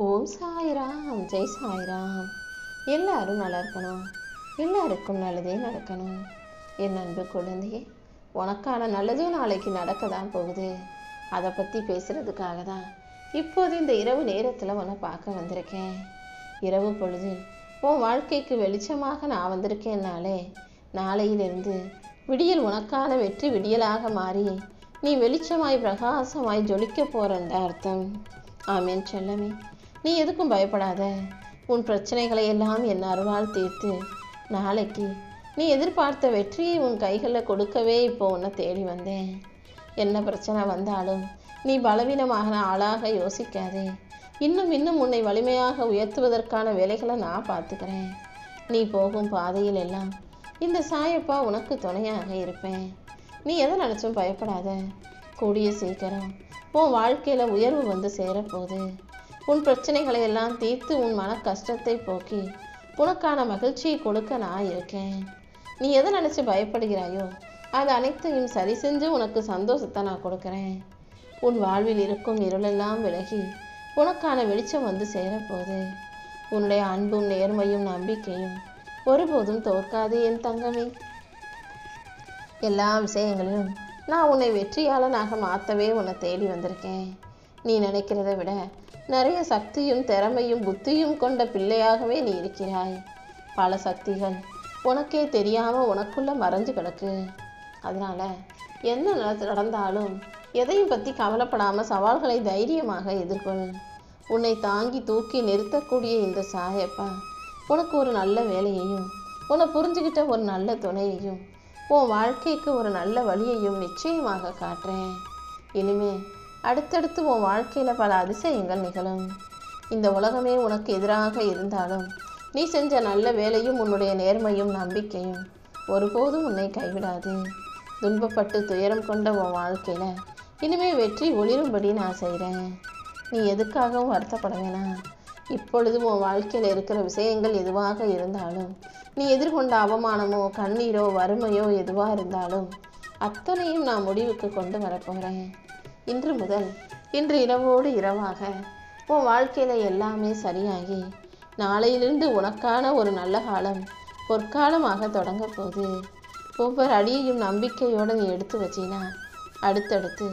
ஓம் சாய்ராம், ஜெய் சாய்ராம். எல்லாரும் நல்லா இருக்கணும், எல்லாருக்கும் நல்லதே நடக்கணும். என் அன்பு குழந்தையே, உனக்கான நல்லதும் நாளைக்கு நடக்க தான் போகுது. அதை பற்றி பேசுகிறதுக்காக தான் இப்போது இந்த இரவு நேரத்தில் உன்னை பார்க்க வந்திருக்கேன். இரவு பொழுதில் உன் வாழ்க்கைக்கு வெளிச்சமாக நான் வந்திருக்கேன்னாலே, நாளையிலிருந்து விடியல் உனக்கான வெற்றி விடியலாக மாறி நீ வெளிச்சமாய் பிரகாசமாய் ஜொலிக்க போறன்ற அர்த்தம். ஆமேன் செல்லமே. நீ எதுக்கும் பயப்படாத. உன் பிரச்சனைகளை எல்லாம் என் அருளால் தீர்த்து நாளைக்கு நீ எதிர்பார்த்த வெற்றியை உன் கைகளில் கொடுக்கவே இப்போ உன்னை தேடி வந்தேன். என்ன பிரச்சனை வந்தாலும் நீ பலவீனமான ஆளாக யோசிக்காதே. இன்னும் உன்னை வலிமையாக உயர்த்துவதற்கான வேலைகளை நான் பார்த்துக்கிறேன். நீ போகும் பாதையில் எல்லாம் இந்த சாயப்பா உனக்கு துணையாக இருப்பேன். நீ எதை நினச்சும் பயப்படாத. கூடிய சீக்கிரம் உன் வாழ்க்கையில் உயர்வு வந்து சேரப்போகுது. உன் பிரச்சனைகளை எல்லாம் தீர்த்து உன் மன கஷ்டத்தை போக்கி உனக்கான மகிழ்ச்சியை கொடுக்க நான் இருக்கேன். நீ எதை நினச்சி பயப்படுகிறாயோ அது அனைத்தையும் சரி செஞ்சு உனக்கு சந்தோஷத்தை நான் கொடுக்குறேன். உன் வாழ்வில் இருக்கும் இருளெல்லாம் விலகி உனக்கான வெளிச்சம் வந்து சேரப்போகுது. உன்னுடைய அன்பும் நேர்மையும் நம்பிக்கையும் ஒருபோதும் தோற்காது என் தங்கமே. எல்லா விஷயங்களிலும் நான் உன்னை வெற்றியாளனாக மாற்றவே உன்னை தேடி வந்திருக்கேன். நீ நினைக்கிறத விட நிறைய சக்தியும் திறமையும் புத்தியும் கொண்ட பிள்ளையாகவே நீ இருக்கிறாய். பல சக்திகள் உனக்கே தெரியாமல் உனக்குள்ளே மறைஞ்சு கிடக்கு. அதனால் என்ன நடந்தாலும் எதையும் பற்றி கவலைப்படாமல் சவால்களை தைரியமாக எதிர்கொள். உன்னை தாங்கி தூக்கி நிறுத்தக்கூடிய இந்த சாயப்பா உனக்கு ஒரு நல்ல வேலையையும் உன்னை புரிஞ்சுக்கிட்ட ஒரு நல்ல துணையையும் உன் வாழ்க்கைக்கு ஒரு நல்ல வழியையும் நிச்சயமாக காட்டுறேன். இனிமே அடுத்தடுத்து உன் வாழ்க்கையில் பல அதிசயங்கள் நிகழும். இந்த உலகமே உனக்கு எதிராக இருந்தாலும் நீ செஞ்ச நல்ல வேலையும் உன்னுடைய நேர்மையும் நம்பிக்கையும் ஒருபோதும் உன்னை கைவிடாது. துன்பப்பட்டு துயரம் கொண்ட உன் வாழ்க்கையில் இனிமே வெற்றி ஒளிரும்படி நான் செய்கிறேன். நீ எதுக்காகவும் வருத்தப்பட வேணாம். இப்பொழுது உன் வாழ்க்கையில் இருக்கிற விஷயங்கள் எதுவாக இருந்தாலும், நீ எதிர்கொண்ட அவமானமோ கண்ணீரோ வறுமையோ எதுவாக இருந்தாலும் அத்தனையும் நான் முடிவுக்கு கொண்டு வரப்போகிறேன். இன்று முதல் இன்று இரவோடு இரவாக உன் வாழ்க்கையில் எல்லாமே சரியாகி நாளையிலிருந்து உனக்கான ஒரு நல்ல காலம் பொற்காலமாக தொடங்க போகுது. ஒவ்வொரு அடியையும் நம்பிக்கையோடு நீ எடுத்து வச்சினா அடுத்தடுத்து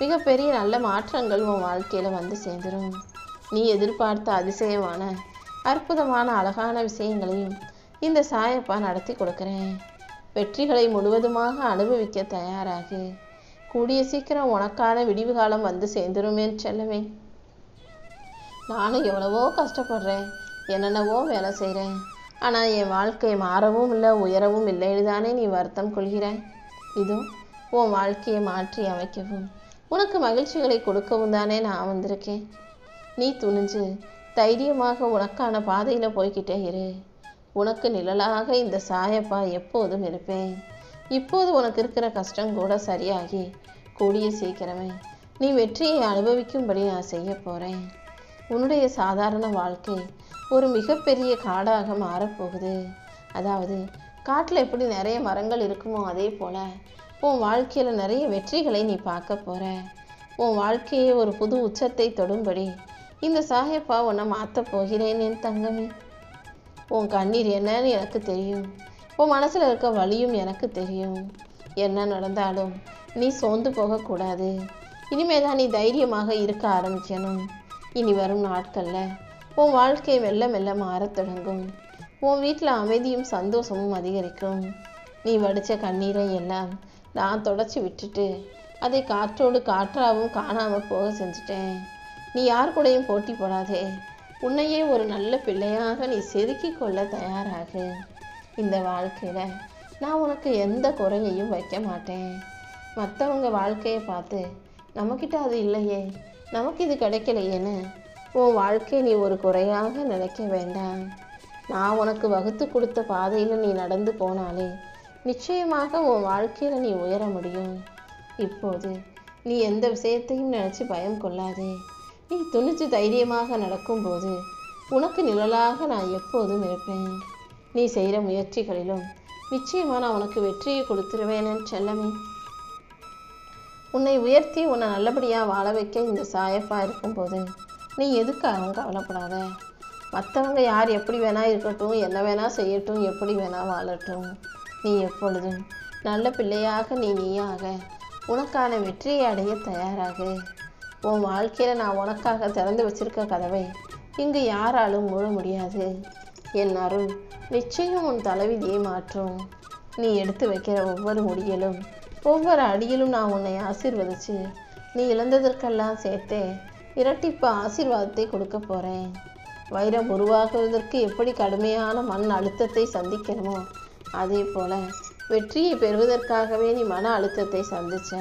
மிகப்பெரிய நல்ல மாற்றங்கள் உன் வாழ்க்கையில் வந்து சேர்ந்துடும். நீ எதிர்பார்த்த அதிசயமான அற்புதமான அழகான விஷயங்களையும் இந்த சாயப்பா நடத்தி கொடுக்குறேன். வெற்றிகளை முழுவதுமாக அனுபவிக்க தயாராகு. கூடிய சீக்கிரம் உனக்கான விடிவு காலம் வந்து சேர்ந்துருமே செல்லவே. நானும் எவ்வளவோ கஷ்டப்படுறேன், என்னென்னவோ வேலை செய்கிறேன், ஆனால் என் வாழ்க்கை மாறவும் இல்லை உயரவும் இல்லைன்னு தானே நீ வருத்தம் கொள்கிறாய். இதோ உன் வாழ்க்கையை மாற்றி அமைக்கவும் உனக்கு மகிழ்ச்சிகளை கொடுக்கவும் தானே நான் வந்திருக்கேன். நீ துணிஞ்சு தைரியமாக உனக்கான பாதையில் போய்கிட்டே இரு. உனக்கு நிழலாக இந்த சாயப்பா எப்போதும் இருப்பேன். இப்போது உனக்கு இருக்கிற கஷ்டம் கூட சரியாகி கூடிய சீக்கிரமே நீ வெற்றியை அனுபவிக்கும்படி நான் செய்ய போகிறேன். உன்னுடைய சாதாரண வாழ்க்கை ஒரு மிகப்பெரிய காடாக மாறப்போகுது. அதாவது காட்டில் எப்படி நிறைய மரங்கள் இருக்குமோ அதே போல் உன் வாழ்க்கையில் நிறைய வெற்றிகளை நீ பார்க்க போகிற. உன் வாழ்க்கையை ஒரு புது உச்சத்தை தொடும்படி இந்த சாயப்பா உன்னை மாற்ற போகிறேன் என் தங்கமே. உன் கண்ணீர் என்னன்னு எனக்கு தெரியும், உன் மனசில் இருக்க வலியும் எனக்கு தெரியும். என்ன நடந்தாலும் நீ சோர்ந்து போகக்கூடாது. இனிமே தான் நீ தைரியமாக இருக்க ஆரம்பிக்கணும். இனி வரும் நாட்களில் உன் வாழ்க்கை மெல்ல மெல்ல மாறத் தொடங்கும். உன் வீட்டில் அமைதியும் சந்தோஷமும் அதிகரிக்கும். நீ வடித்த கண்ணீரை எல்லாம் நான் தொடச்சி விட்டுட்டு அதை காற்றோடு காற்றாகவும் காணாமல் போக செஞ்சுட்டேன். நீ யார் கூடயும் போட்டி போடாதே. உன்னையே ஒரு நல்ல பிள்ளையாக நீ செதுக்கி கொள்ள தயாராகு. இந்த வாழ்க்கையில் நான் உனக்கு எந்த குறையையும் வைக்க மாட்டேன். மற்றவங்க வாழ்க்கையை பார்த்து நம்மக்கிட்ட அது இல்லையே, நமக்கு இது கிடைக்கலையேன்னு உன் வாழ்க்கை நீ ஒரு குறையாக நினைக்க வேண்டாம். நான் உனக்கு வகுத்து கொடுத்த பாதையில் நீ நடந்து போனாலே நிச்சயமாக உன் வாழ்க்கையில் நீ உயர முடியும். இப்போது நீ எந்த விஷயத்தையும் நினச்சி பயம் கொள்ளாதே. நீ துணிச்சு தைரியமாக நடக்கும்போது உனக்கு நிழலாக நான் எப்போதும் இருப்பேன். நீ செய்கிற முயற்சிகளிலும் நிச்சயமாக நான் உனக்கு வெற்றியை கொடுத்துருவேன்னு செல்லமே. உன்னை உயர்த்தி உன்னை நல்லபடியாக வாழ வைக்க இந்த சாயப்பா இருக்கும்போது நீ எதுக்காகவும் கவலைப்படாத. மற்றவங்க யார் எப்படி வேணா இருக்கட்டும், என்ன வேணா செய்யட்டும், எப்படி வேணா வாழட்டும். நீ எப்பொழுதும் நல்ல பிள்ளையாக நீயாக உனக்கான வெற்றியை அடைய தயாராகு. உன் வாழ்க்கையில் நான் உனக்காக திறந்து வச்சிருக்க கதவை இங்கு யாராலும் மூட முடியாது. என் அருள் நிச்சயம் உன் தலைவிதியை மாற்றும். நீ எடுத்து வைக்கிற ஒவ்வொரு முடியிலும் ஒவ்வொரு அடியிலும் நான் உன்னை ஆசீர்வதிச்சு நீ இழந்ததற்கெல்லாம் சேர்த்தே இரட்டிப்பு ஆசீர்வாதத்தை கொடுக்க போகிறேன். வைரம் உருவாகுவதற்கு எப்படி கடுமையான மன அழுத்தத்தை சந்திக்கணுமோ அதே போல வெற்றியை பெறுவதற்காகவே நீ மன அழுத்தத்தை சந்திச்ச.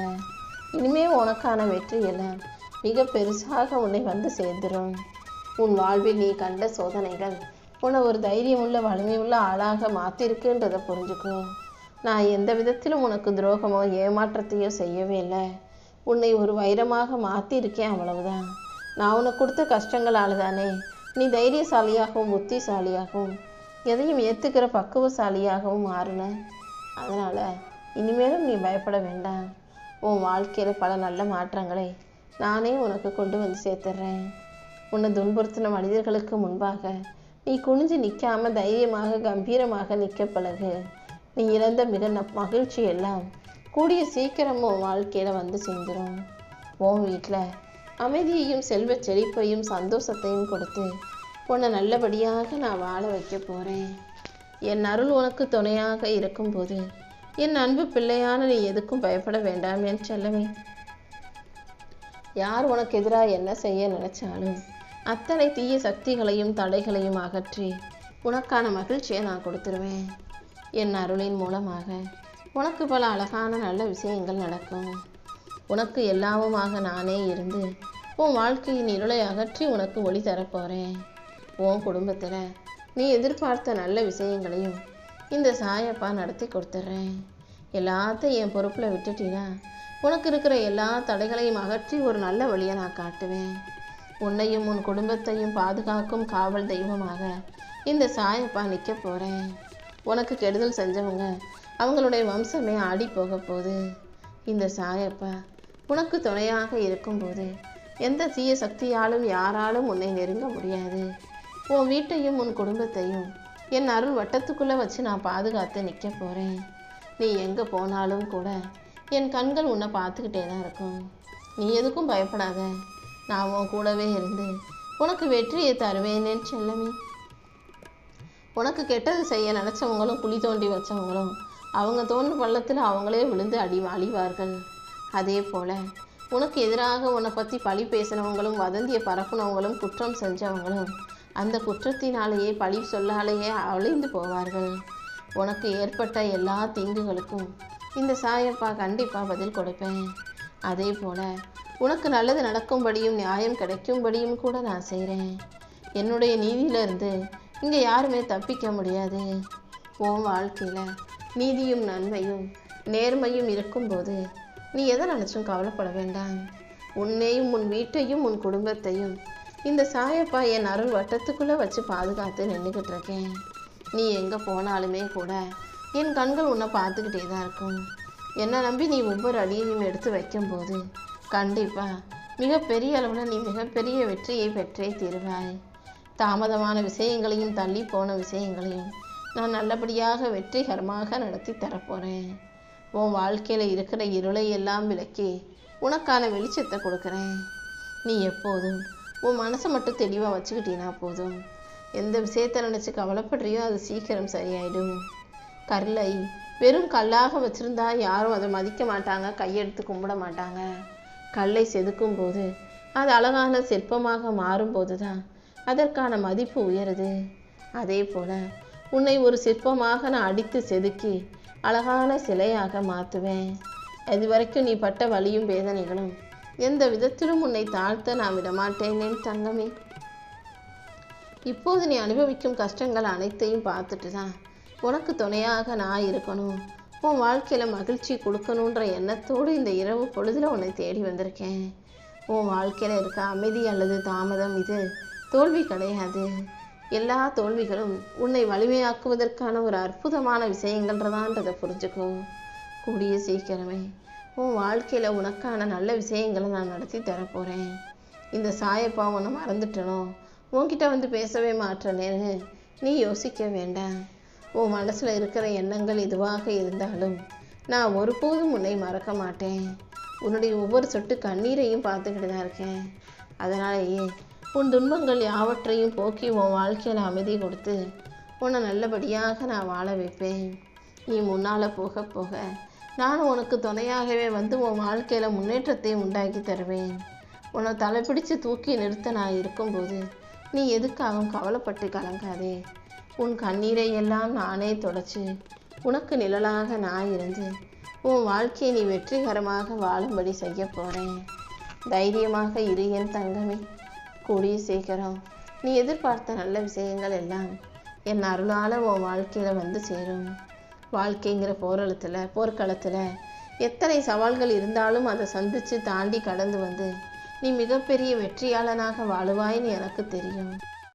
இனிமே உனக்கான வெற்றி எல்லாம் மிக பெருசாக உன்னை வந்து சேர்ந்துடும். உன் வாழ்வில் நீ கண்ட சோதனைகள் உன்னை ஒரு தைரியமுள்ள வலிமையுள்ள ஆளாக மாற்றிருக்குன்றதை புரிஞ்சுக்கோ. நான் எந்த விதத்திலும் உனக்கு துரோகமோ ஏமாற்றத்தையோ செய்யவே இல்லை. உன்னை ஒரு வைரமாக மாற்றிருக்கேன், அவ்வளவுதான். நான் உனக்கு கொடுத்த கஷ்டங்களால் தானே நீ தைரியசாலியாகவும் புத்திசாலியாகவும் எதையும் ஏற்றுக்கிற பக்குவசாலியாகவும் மாறின. அதனால் இனிமேலும் நீ பயப்பட வேண்டாம். உன் வாழ்க்கையில் பல நல்ல மாற்றங்களை நானே உனக்கு கொண்டு வந்து சேர்த்துட்றேன். உன்னை துன்புறுத்தின மனிதர்களுக்கு முன்பாக நீ குனிஞ்சு நிற்காம தைரியமாக கம்பீரமாக நிற்க பழகு. நீ இழந்த மிக மகிழ்ச்சி எல்லாம் கூடிய சீக்கிரம் உன் வாழ்க்கையில் வந்து சேர்ந்துடும். உன் வீட்டில் அமைதியையும் செல்வ செழிப்பையும் சந்தோஷத்தையும் கொடுத்து உன்னை நல்லபடியாக நான் வாழ வைக்க போகிறேன். என் அருள் உனக்கு துணையாக இருக்கும்போது என் அன்பு பிள்ளையான நீ எதுக்கும் பயப்பட வேண்டாம் என் செல்லமே. யார் உனக்கு எதிராக என்ன செய்ய நினைச்சாலும் அத்தனை தீய சக்திகளையும் தடைகளையும் அகற்றி உனக்கான மகிழ்ச்சியை நான் கொடுத்துருவேன். என் அருளின் மூலமாக உனக்கு பல அழகான நல்ல விஷயங்கள் நடக்கும். உனக்கு எல்லாமுமாக நானே இருந்து உன் வாழ்க்கையின் இருளை அகற்றி உனக்கு ஒளி தரப்போகிறேன். உன் குடும்பத்தில் நீ எதிர்பார்த்த நல்ல விஷயங்களையும் இந்த சாயப்பா நடத்தி கொடுத்துட்றேன். எல்லாத்தையும் என் பொறுப்பில் விட்டுட்டீனா உனக்கு இருக்கிற எல்லா தடைகளையும் அகற்றி ஒரு நல்ல வழியை நான் காட்டுவேன். உன்னையும் உன் குடும்பத்தையும் பாதுகாக்கும் காவல் தெய்வமாக இந்த சாயப்பா நிற்க போகிறேன். உனக்கு கெடுதல் செஞ்சவங்க அவங்களுடைய வம்சமே ஆடி போக போகுது. இந்த சாயப்பா உனக்கு துணையாக இருக்கும்போது எந்த தீய சக்தியாலும் யாராலும் உன்னை நெருங்க முடியாது. உன் வீட்டையும் உன் குடும்பத்தையும் என் அருள் வட்டத்துக்குள்ளே வச்சு நான் பாதுகாத்து நிற்க போகிறேன். நீ எங்கே போனாலும் கூட என் கண்கள் உன்னை பார்த்துக்கிட்டே தான் இருக்கும். நீ எதுக்கும் பயப்படாத. நான் உன் கூடவே இருந்து உனக்கு வெற்றியை தருவேனேன்னு செல்லமே. உனக்கு கெட்டது செய்ய நினச்சவங்களும் குழி தோண்டி வச்சவங்களும் அவங்க தோன்ற பள்ளத்தில் அவங்களே விழுந்து அழிவார்கள். அதே போல் உனக்கு எதிராக உன்னை பற்றி பழி பேசினவங்களும் வதந்தியை பரப்புனவங்களும் குற்றம் செஞ்சவங்களும் அந்த குற்றத்தினாலேயே பழி சொல்லாலேயே அழிந்து போவார்கள். உனக்கு ஏற்பட்ட எல்லா தீங்குகளுக்கும் இந்த சாயப்பா கண்டிப்பாக பதில் கொடுப்பேன். அதே போல் உனக்கு நல்லது நடக்கும்படியும் நியாயம் கிடைக்கும்படியும் கூட நான் செய்கிறேன். என்னுடைய நீதியிலிருந்து இங்கே யாருமே தப்பிக்க முடியாது. உன் வாழ்க்கையில் நீதியும் நன்மையும் நேர்மையும் இருக்கும்போது நீ எதை நினச்சும் கவலைப்பட வேண்டாம். உன்னையும் உன் வீட்டையும் உன் குடும்பத்தையும் இந்த சாயப்பா என் அருள் வட்டத்துக்குள்ளே வச்சு பாதுகாத்து நின்றுக்கிட்டு இருக்கேன். நீ எங்கே போனாலுமே கூட என் கண்கள் உன்னை பார்த்துக்கிட்டே தான் இருக்கும். என்னை நம்பி நீ ஒவ்வொரு அடியையும் எடுத்து வைக்கும்போது கண்டிப்பாக மிகப்பெரிய அளவில் நீ மிகப்பெரிய வெற்றியை பெற்றே தீருவாய். தாமதமான விஷயங்களையும் தள்ளி போன விஷயங்களையும் நான் நல்லபடியாக வெற்றிகரமாக நடத்தி தரப்போகிறேன். உன் வாழ்க்கையில் இருக்கிற இருளை எல்லாம் விலக்கி உனக்கான வெளிச்சத்தை கொடுக்குறேன். நீ எப்போதும் உன் மனசை மட்டும் தெளிவாக வச்சுக்கிட்டீங்கன்னா போதும். எந்த விஷயத்தை நினச்சி கவலைப்படுறியோ அது சீக்கிரம் சரியாயிடும். கல்லை வெறும் கல்லாக வச்சுருந்தா யாரும் அதை மதிக்க மாட்டாங்க, கையெடுத்து கும்பிட மாட்டாங்க. கல்லை செதுக்கும் போது அது அழகான சிற்பமாக மாறும்போது தான் அதற்கான மதிப்பு உயருது. அதே போல் உன்னை ஒரு சிற்பமாக நான் அடித்து செதுக்கி அழகான சிலையாக மாற்றுவேன். இது வரைக்கும் நீ பட்ட வலியும் வேதனைகளும் எந்த விதத்திலும் உன்னை தாழ்த்த நான் விடமாட்டேனேன் தங்கமே. இப்போது நீ அனுபவிக்கும் கஷ்டங்கள் அனைத்தையும் பார்த்துட்டு தான் உனக்கு துணையாக நான் இருக்கணும், உன் வாழ்க்கையில் மகிழ்ச்சி கொடுக்கணுன்ற எண்ணத்தோடு இந்த இரவு பொழுதில் உன்னை தேடி வந்திருக்கேன். உன் வாழ்க்கையில் இருக்க அமைதி அல்லது தாமதம் இது தோல்வி கிடையாது. எல்லா தோல்விகளும் உன்னை வலிமையாக்குவதற்கான ஒரு அற்புதமான விஷயங்கள்ன்றதான்றதை புரிஞ்சுக்கோ. கூடிய சீக்கிரமே உன் வாழ்க்கையில் உனக்கான நல்ல விஷயங்களை நான் நடத்தி தரப்போகிறேன். இந்த சாயப்பா உன்னை மறந்துட்டனோ, உன்கிட்ட வந்து பேசவே மாட்டேனேன்னு நீ யோசிக்க வேண்டாம். உன் மனசில் இருக்கிற எண்ணங்கள் எதுவாக இருந்தாலும் நான் ஒருபோதும் உன்னை மறக்க மாட்டேன். உன்னுடைய ஒவ்வொரு சொட்டு கண்ணீரையும் பார்த்துக்கிட்டு தான் இருக்கேன். அதனாலேயே உன் துன்பங்கள் யாவற்றையும் போக்கி உன் வாழ்க்கையில் அமைதி கொடுத்து உன்னை நல்லபடியாக நான் வாழ வைப்பேன். நீ முன்னால் போக போக நானும் உனக்கு துணையாகவே வந்து உன் வாழ்க்கையில் முன்னேற்றத்தை உண்டாக்கி தருவேன். உன்னை தலைப்பிடிச்சு தூக்கி நிறுத்த நான் இருக்கும்போது நீ எதுக்காகவும் கவலைப்பட்டு கலங்காதே. உன் கண்ணீரை எல்லாம் நானே தொடச்சி உனக்கு நிழலாக நான் இருந்து உன் வாழ்க்கையை நீ வெற்றிகரமாக வாழும்படி செய்ய போகிறேன். தைரியமாக இரு என் தங்கமே. கூடிய சீக்கிரம் நீ எதிர்பார்த்த நல்ல விஷயங்கள் எல்லாம் என் அருளால் உன் வாழ்க்கையில் வந்து சேரும். வாழ்க்கைங்கிற போர்க்களத்தில் எத்தனை சவால்கள் இருந்தாலும் அதை சந்தித்து தாண்டி கடந்து வந்து நீ மிகப்பெரிய வெற்றியாளனாக வாழுவாய்ன்னு எனக்கு தெரியும்.